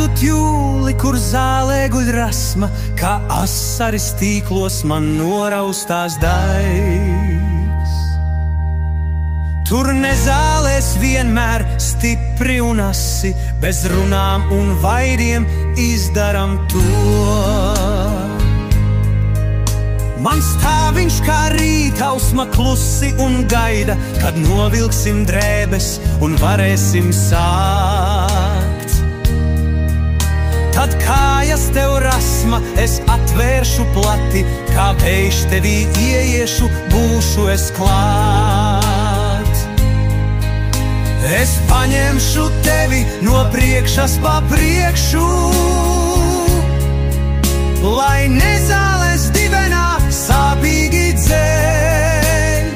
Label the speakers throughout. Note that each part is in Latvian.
Speaker 1: atvērtu tjūli, kur zālē guļ rasma, kā asaris tīklos man noraustās daigs. Tur nezālēs vienmēr stipri un asi, bez runām un vaidiem izdaram to. Man stāviņš kā rītausma klusi un gaida, kad novilksim drēbes un varēsim sākt. Tad kājas tev rasma, es atvēršu plati, kā vējš tevī ieiešu, būšu es klāt. Es paņemšu tevi no priekšas pa priekšu, lai nezāles dibenā sāpīgi dzeļ.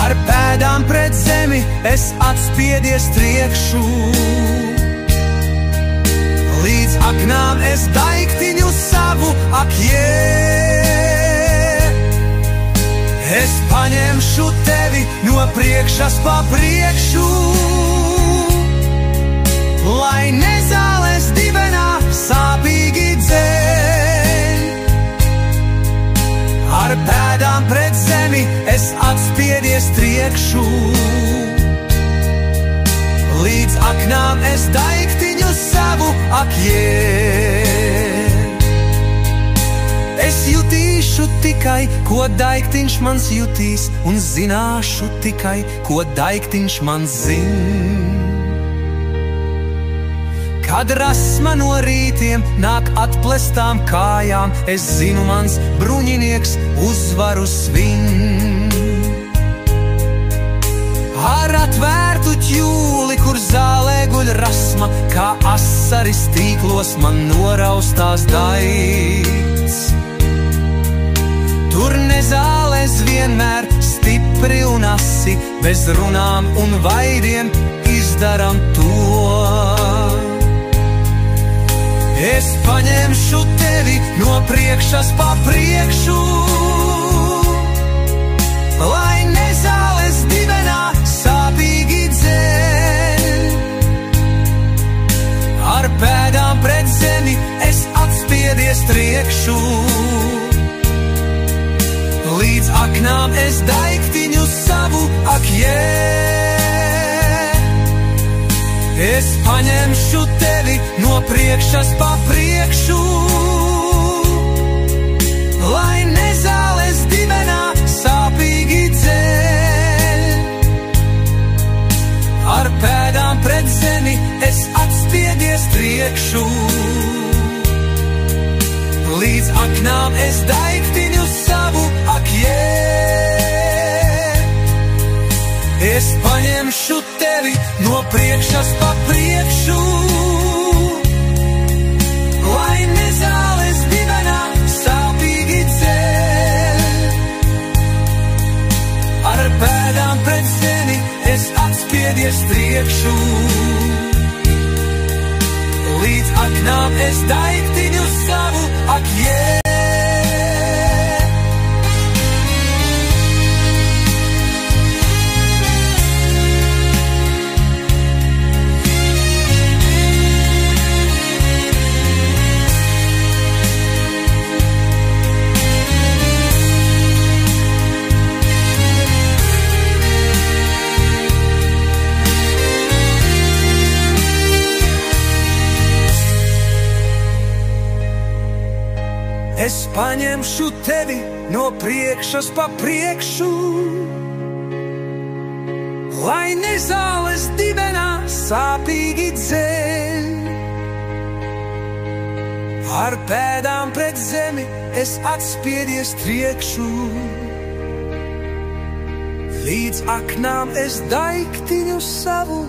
Speaker 1: Ar pēdām pret zemi es atspiedies triekšu, līdz aknām es daiktiņu savu Es paņemšu tevi no priekšas pa priekšu, lai nezāles dibenā sāpīgi dzeļ. Ar pēdām pret zemi es atspiedies triekšu, līdz aknām es daiktiņu savu Es jutīšu tikai, ko daiktiņš mans jutīs, un zināšu tikai, ko daiktiņš man zin. Kad rasma no rītiem nāk atplestām kājām, es zinu, mans bruņinieks uzvaru svin. Ar atvērtu ķūli, kur zālē guļ rasma, kā asaris tīklos man noraustās daikts. Tur nezālēs vienmēr stipri un asi, bez runām un vaidiem izdaram to. Es paņemšu tevi no priekšas pa priekšu, lai nezāles dibenā sāpīgi dzeļ. Ar pēdām pret zemi es atspiedies triekšu, līdz aknām es daiktiņu savu Es paņemšu tevi no priekšas pa priekšu, lai nezāles dibenā sāpīgi dzeļ. Ar pēdām pret zemi es atspiedies triekšu, līdz aknām es daiktiņu savu Es paņemšu tevi no priekšas pa priekšu, lai nezāles dibenā sāpīgi dzeļ. Ar pēdām pret zemi es atspiedies triekšu, līdz aknām es daiktiņu savu Es paņemšu tevi no priekšas pa priekšu, lai nezāles dibenā sāpīgi dzeļ. Ar pēdām pret zemi es atspiedies triekšu, līdz aknām es daiktiņu savu